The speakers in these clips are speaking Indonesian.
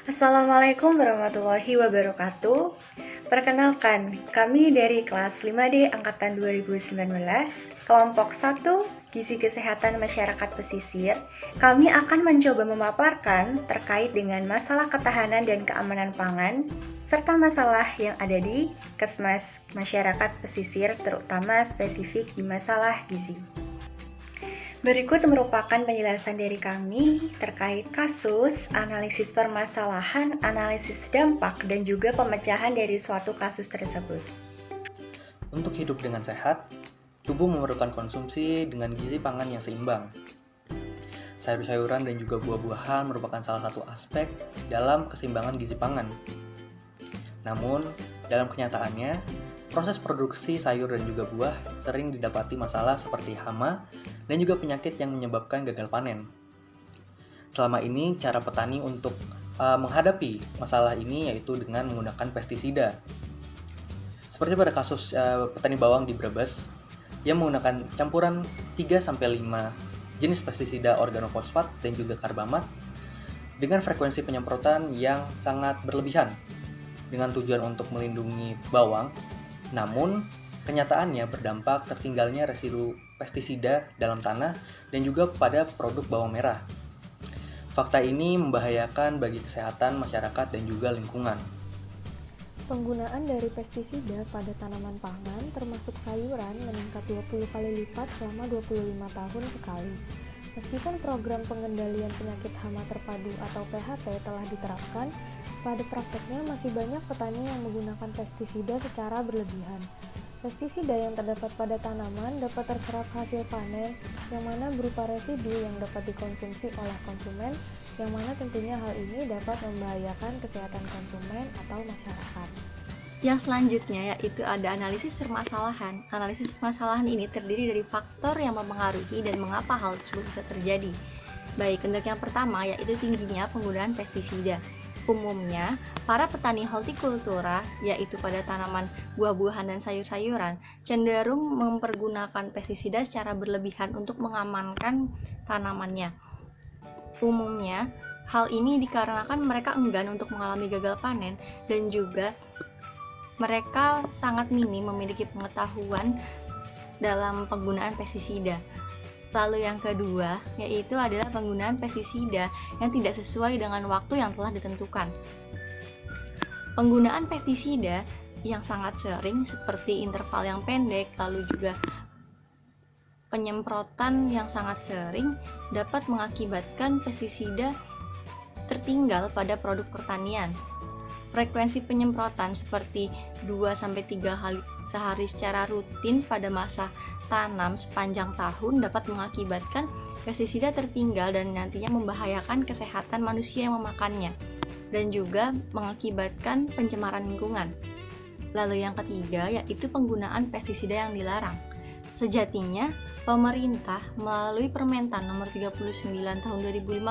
Assalamualaikum warahmatullahi wabarakatuh. Perkenalkan, kami dari kelas 5D Angkatan 2019, kelompok 1, Gizi Kesehatan Masyarakat Pesisir. Kami akan mencoba memaparkan terkait dengan masalah ketahanan dan keamanan pangan, serta masalah yang ada di Kesmas Masyarakat Pesisir, terutama spesifik di masalah gizi. Berikut merupakan penjelasan dari kami terkait kasus, analisis permasalahan, analisis dampak, dan juga pemecahan dari suatu kasus tersebut. Untuk hidup dengan sehat, tubuh memerlukan konsumsi dengan gizi pangan yang seimbang. Sayur-sayuran dan juga buah-buahan merupakan salah satu aspek dalam keseimbangan gizi pangan. Namun, dalam kenyataannya, proses produksi sayur dan juga buah sering didapati masalah seperti hama dan juga penyakit yang menyebabkan gagal panen. Selama ini, cara petani untuk menghadapi masalah ini yaitu dengan menggunakan pestisida. Seperti pada kasus petani bawang di Brebes yang menggunakan campuran 3-5 jenis pestisida organofosfat dan juga karbamat dengan frekuensi penyemprotan yang sangat berlebihan dengan tujuan untuk melindungi bawang. Namun, kenyataannya berdampak tertinggalnya residu pestisida dalam tanah dan juga pada produk bawang merah. Fakta ini membahayakan bagi kesehatan masyarakat dan juga lingkungan. Penggunaan dari pestisida pada tanaman pangan termasuk sayuran meningkat 20 kali lipat selama 25 tahun sekali. Meskipun program pengendalian penyakit hama terpadu atau PHT telah diterapkan, pada prakteknya masih banyak petani yang menggunakan pestisida secara berlebihan. Pestisida yang terdapat pada tanaman dapat terserap hasil panen, yang mana berupa residu yang dapat dikonsumsi oleh konsumen, yang mana tentunya hal ini dapat membahayakan kesehatan konsumen atau masyarakat. Yang selanjutnya yaitu ada analisis permasalahan. Analisis permasalahan ini terdiri dari faktor yang mempengaruhi dan mengapa hal tersebut bisa terjadi. Baik, untuk yang pertama yaitu tingginya penggunaan pestisida. Umumnya, para petani hortikultura, yaitu pada tanaman buah-buahan dan sayur-sayuran, cenderung mempergunakan pestisida secara berlebihan untuk mengamankan tanamannya. Umumnya, hal ini dikarenakan mereka enggan untuk mengalami gagal panen dan juga mereka sangat minim memiliki pengetahuan dalam penggunaan pestisida. Lalu yang kedua, yaitu adalah penggunaan pestisida yang tidak sesuai dengan waktu yang telah ditentukan. Penggunaan pestisida yang sangat sering seperti interval yang pendek, lalu juga penyemprotan yang sangat sering dapat mengakibatkan pestisida tertinggal pada produk pertanian. Frekuensi penyemprotan seperti 2-3 kali sehari secara rutin pada masa tanam sepanjang tahun dapat mengakibatkan pestisida tertinggal dan nantinya membahayakan kesehatan manusia yang memakannya dan juga mengakibatkan pencemaran lingkungan. Lalu yang ketiga yaitu penggunaan pestisida yang dilarang. Sejatinya, pemerintah melalui Permentan nomor 39 tahun 2015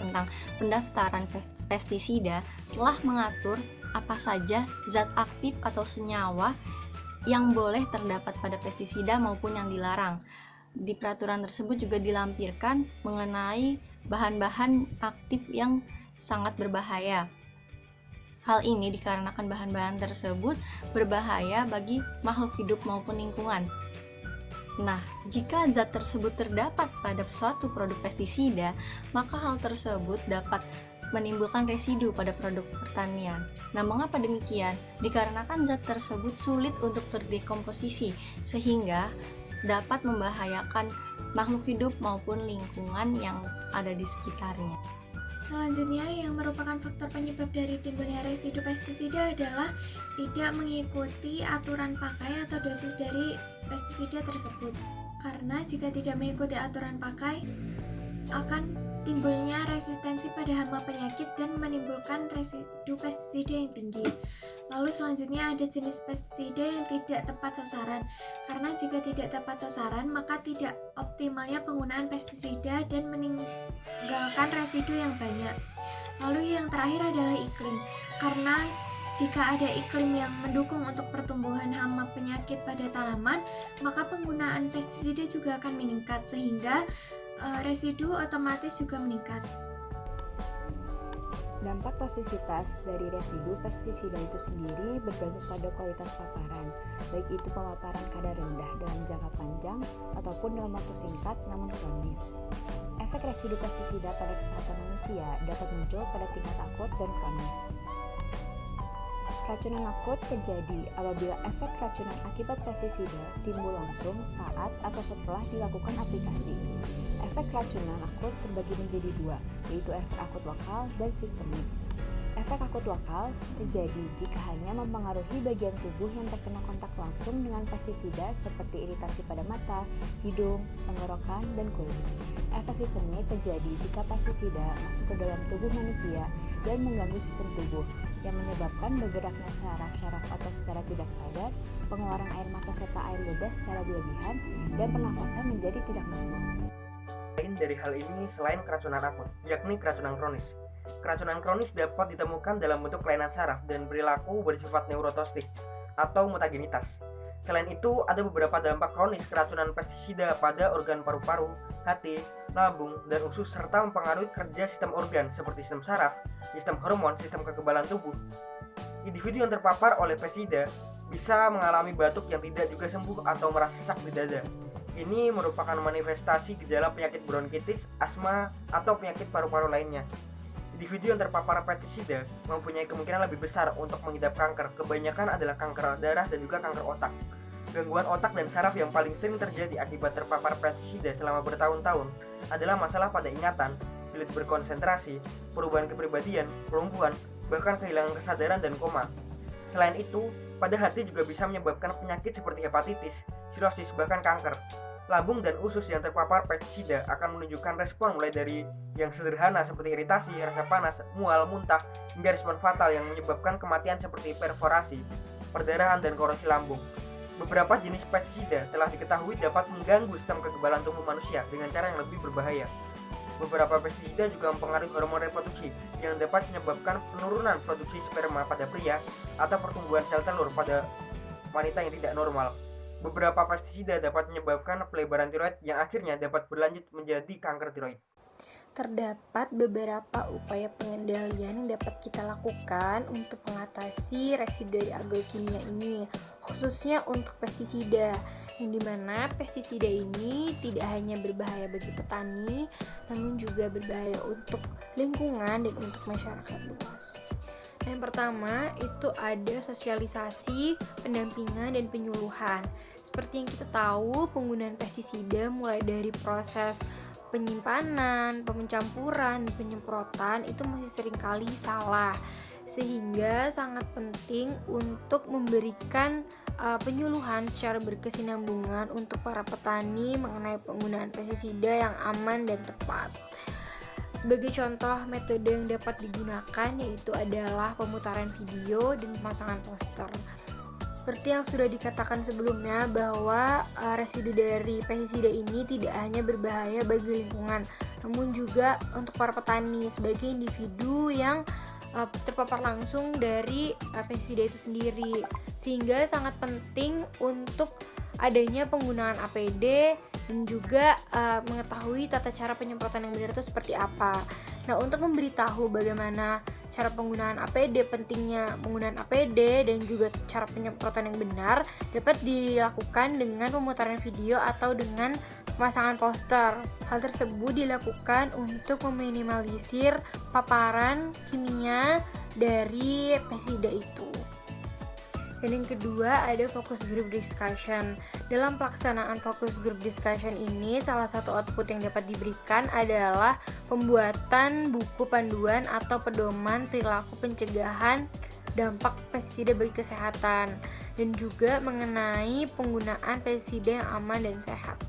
tentang pendaftaran pestisida telah mengatur apa saja zat aktif atau senyawa yang boleh terdapat pada pestisida maupun yang dilarang. Di peraturan tersebut juga dilampirkan mengenai bahan-bahan aktif yang sangat berbahaya. Hal ini dikarenakan bahan-bahan tersebut berbahaya bagi makhluk hidup maupun lingkungan. Nah, jika zat tersebut terdapat pada suatu produk pestisida, maka hal tersebut dapat menimbulkan residu pada produk pertanian. Nah, mengapa demikian? Dikarenakan zat tersebut sulit untuk terdekomposisi, sehingga dapat membahayakan makhluk hidup maupun lingkungan yang ada di sekitarnya. Selanjutnya, yang merupakan faktor penyebab dari timbulnya residu pestisida adalah tidak mengikuti aturan pakai atau dosis dari pestisida tersebut. Karena jika tidak mengikuti aturan pakai, akan timbulnya resistensi pada hama penyakit dan menimbulkan residu pestisida yang tinggi. Lalu selanjutnya ada jenis pestisida yang tidak tepat sasaran. Karena jika tidak tepat sasaran, maka tidak optimalnya penggunaan pestisida dan meninggalkan residu yang banyak. Lalu yang terakhir adalah iklim. Karena jika ada iklim yang mendukung untuk pertumbuhan hama penyakit pada tanaman, maka penggunaan pestisida juga akan meningkat sehingga residu otomatis juga meningkat. Dampak toksisitas dari residu pestisida itu sendiri bergantung pada kualitas paparan, baik itu pemaparan kadar rendah dalam jangka panjang ataupun dalam waktu singkat namun kronis. Efek residu pestisida pada kesehatan manusia dapat muncul pada tingkat akut dan kronis. Keracunan akut terjadi apabila efek keracunan akibat pestisida timbul langsung saat atau setelah dilakukan aplikasi. Efek keracunan akut terbagi menjadi dua, yaitu efek akut lokal dan sistemik. Efek akut lokal terjadi jika hanya mempengaruhi bagian tubuh yang terkena kontak langsung dengan pestisida seperti iritasi pada mata, hidung, tenggorokan, dan kulit. Efek sistemik terjadi jika pestisida masuk ke dalam tubuh manusia dan mengganggu sistem tubuh, yang menyebabkan bergeraknya saraf-saraf otot secara tidak sadar, pengeluaran air mata serta air lidah secara berlebihan, dan pernafasan menjadi tidak normal. Lain dari hal ini selain keracunan akut, yakni keracunan kronis. Keracunan kronis dapat ditemukan dalam bentuk kelainan saraf dan perilaku bersifat neurotostik atau mutagenitas. Selain itu, ada beberapa dampak kronis keracunan pestisida pada organ paru-paru, hati, lambung, dan usus serta mempengaruhi kerja sistem organ seperti sistem saraf, sistem hormon, sistem kekebalan tubuh. Individu yang terpapar oleh pestisida bisa mengalami batuk yang tidak juga sembuh atau merasa sesak di dada. Ini merupakan manifestasi gejala penyakit bronkitis, asma, atau penyakit paru-paru lainnya. Individu yang terpapar pestisida mempunyai kemungkinan lebih besar untuk mengidap kanker. Kebanyakan adalah kanker darah dan juga kanker otak. Gangguan otak dan saraf yang paling sering terjadi akibat terpapar pestisida selama bertahun-tahun adalah masalah pada ingatan, sulit berkonsentrasi, perubahan kepribadian, kelumpuhan, bahkan kehilangan kesadaran dan koma. Selain itu, pada hati juga bisa menyebabkan penyakit seperti hepatitis, sirosis, bahkan kanker. Lambung dan usus yang terpapar pestisida akan menunjukkan respon mulai dari yang sederhana seperti iritasi, rasa panas, mual, muntah, hingga respon fatal yang menyebabkan kematian seperti perforasi, perdarahan, dan korosi lambung. Beberapa jenis pestisida telah diketahui dapat mengganggu sistem kekebalan tubuh manusia dengan cara yang lebih berbahaya. Beberapa pestisida juga mempengaruhi hormon reproduksi yang dapat menyebabkan penurunan produksi sperma pada pria atau pertumbuhan sel telur pada wanita yang tidak normal. Beberapa pestisida dapat menyebabkan pelebaran tiroid yang akhirnya dapat berlanjut menjadi kanker tiroid. Terdapat beberapa upaya pengendalian yang dapat kita lakukan untuk mengatasi residu dari agrokimia ini, khususnya untuk pestisida, yang dimana pestisida ini tidak hanya berbahaya bagi petani, namun juga berbahaya untuk lingkungan dan untuk masyarakat luas. Yang pertama itu ada sosialisasi, pendampingan, dan penyuluhan. Seperti yang kita tahu, penggunaan pestisida mulai dari proses penyimpanan, pencampuran, penyemprotan itu masih seringkali salah, sehingga sangat penting untuk memberikan penyuluhan secara berkesinambungan untuk para petani mengenai penggunaan pestisida yang aman dan tepat. Sebagai contoh metode yang dapat digunakan yaitu adalah pemutaran video dan pemasangan poster. Seperti yang sudah dikatakan sebelumnya bahwa residu dari pestisida ini tidak hanya berbahaya bagi lingkungan, namun juga untuk para petani sebagai individu yang terpapar langsung dari pestisida itu sendiri. Sehingga sangat penting untuk adanya penggunaan APD dan juga mengetahui tata cara penyemprotan yang benar itu seperti apa. Nah, untuk memberitahu bagaimana cara penggunaan APD, pentingnya penggunaan APD dan juga cara penyemprotan yang benar dapat dilakukan dengan pemutaran video atau dengan pemasangan poster. Hal tersebut dilakukan untuk meminimalisir paparan kimia dari pestisida itu. Dan yang kedua ada focus group discussion. Dalam pelaksanaan focus group discussion ini, salah satu output yang dapat diberikan adalah pembuatan buku panduan atau pedoman perilaku pencegahan dampak pestisida bagi kesehatan dan juga mengenai penggunaan pestisida yang aman dan sehat.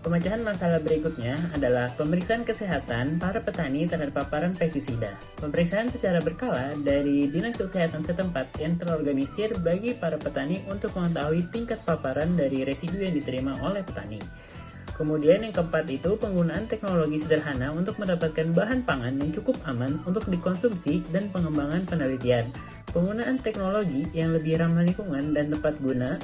Pemecahan masalah berikutnya adalah pemeriksaan kesehatan para petani terhadap paparan pestisida. Pemeriksaan secara berkala dari Dinas Kesehatan setempat yang terorganisir bagi para petani untuk mengetahui tingkat paparan dari residu yang diterima oleh petani. Kemudian yang keempat itu penggunaan teknologi sederhana untuk mendapatkan bahan pangan yang cukup aman untuk dikonsumsi dan pengembangan penelitian. Penggunaan teknologi yang lebih ramah lingkungan dan tepat guna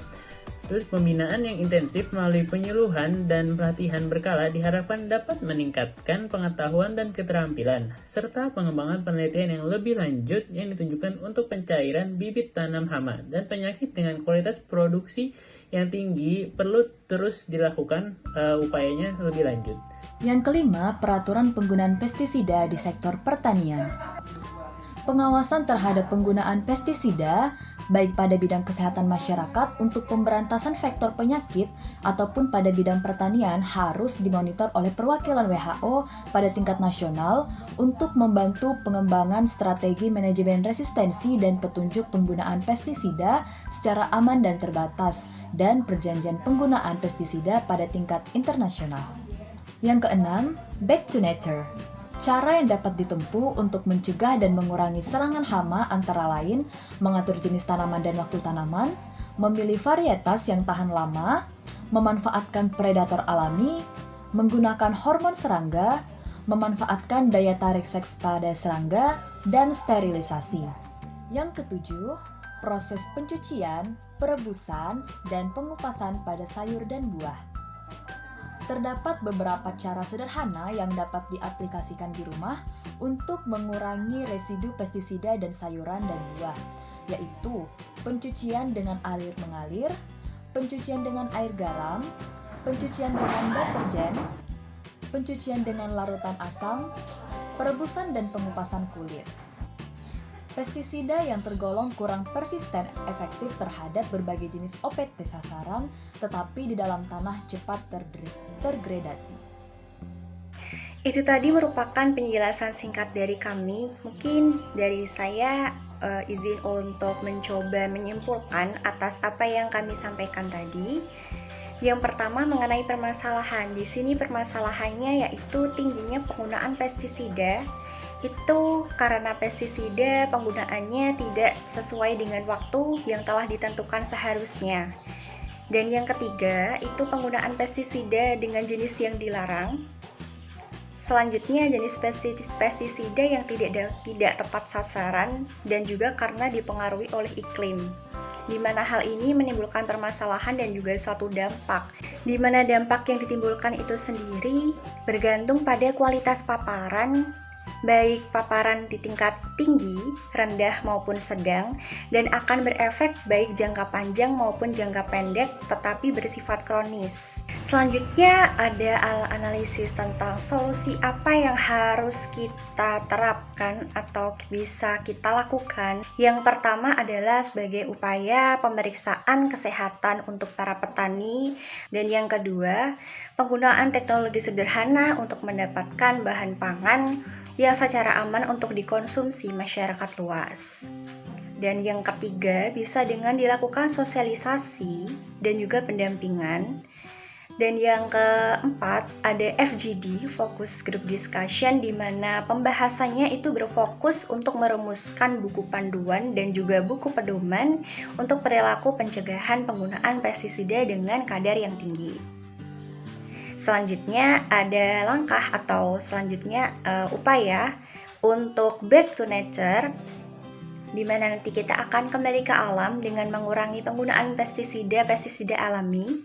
Terus pembinaan yang intensif melalui penyuluhan dan pelatihan berkala diharapkan dapat meningkatkan pengetahuan dan keterampilan, serta pengembangan penelitian yang lebih lanjut yang ditujukan untuk pencairan bibit tanam hama dan penyakit dengan kualitas produksi yang tinggi perlu terus dilakukan upayanya lebih lanjut. Yang kelima, peraturan penggunaan pestisida di sektor pertanian. Pengawasan terhadap penggunaan pestisida baik pada bidang kesehatan masyarakat untuk pemberantasan faktor penyakit ataupun pada bidang pertanian harus dimonitor oleh perwakilan WHO pada tingkat nasional untuk membantu pengembangan strategi manajemen resistensi dan petunjuk penggunaan pestisida secara aman dan terbatas dan perjanjian penggunaan pestisida pada tingkat internasional. Yang keenam, back to nature. Cara yang dapat ditempuh untuk mencegah dan mengurangi serangan hama antara lain mengatur jenis tanaman dan waktu tanaman, memilih varietas yang tahan lama, memanfaatkan predator alami, menggunakan hormon serangga, memanfaatkan daya tarik seks pada serangga, dan sterilisasi. Yang ketujuh, proses pencucian, perebusan, dan pengupasan pada sayur dan buah. Terdapat beberapa cara sederhana yang dapat diaplikasikan di rumah untuk mengurangi residu pestisida dan sayuran dan buah, yaitu pencucian dengan air mengalir, pencucian dengan air garam, pencucian dengan deterjen, pencucian dengan larutan asam, perebusan dan pengupasan kulit. Pestisida yang tergolong kurang persisten efektif terhadap berbagai jenis OPT sasaran, tetapi di dalam tanah cepat tergradasi. Itu tadi merupakan penjelasan singkat dari kami. Mungkin dari saya izin untuk mencoba menyimpulkan atas apa yang kami sampaikan tadi. Yang pertama mengenai permasalahan. Di sini permasalahannya yaitu tingginya penggunaan pestisida. Itu karena pestisida penggunaannya tidak sesuai dengan waktu yang telah ditentukan seharusnya. Dan yang ketiga, itu penggunaan pestisida dengan jenis yang dilarang. Selanjutnya, jenis pestisida yang tidak tepat sasaran dan juga karena dipengaruhi oleh iklim, di mana hal ini menimbulkan permasalahan dan juga suatu dampak, di mana dampak yang ditimbulkan itu sendiri bergantung pada kualitas paparan, baik paparan di tingkat tinggi, rendah maupun sedang, dan akan berefek baik jangka panjang maupun jangka pendek, tetapi bersifat kronis. Selanjutnya ada analisis tentang solusi apa yang harus kita terapkan atau bisa kita lakukan. Yang pertama adalah sebagai upaya pemeriksaan kesehatan untuk para petani, dan yang kedua, penggunaan teknologi sederhana untuk mendapatkan bahan pangan yang secara aman untuk dikonsumsi masyarakat luas. Dan yang ketiga, bisa dengan dilakukan sosialisasi dan juga pendampingan. Dan yang keempat, ada FGD, Focus Group Discussion, di mana pembahasannya itu berfokus untuk merumuskan buku panduan dan juga buku pedoman untuk perilaku pencegahan penggunaan pestisida dengan kadar yang tinggi. Selanjutnya ada langkah atau upaya untuk back to nature, di mana nanti kita akan kembali ke alam dengan mengurangi penggunaan pestisida alami.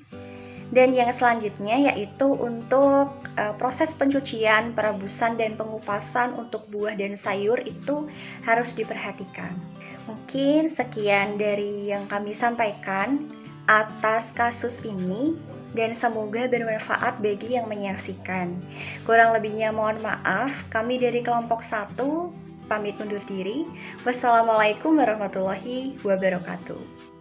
Dan yang selanjutnya yaitu untuk proses pencucian, perebusan, dan pengupasan untuk buah dan sayur itu harus diperhatikan. Mungkin sekian dari yang kami sampaikan atas kasus ini, dan semoga bermanfaat bagi yang menyaksikan. Kurang lebihnya mohon maaf. Kami dari kelompok 1 pamit undur diri. Wassalamualaikum warahmatullahi wabarakatuh.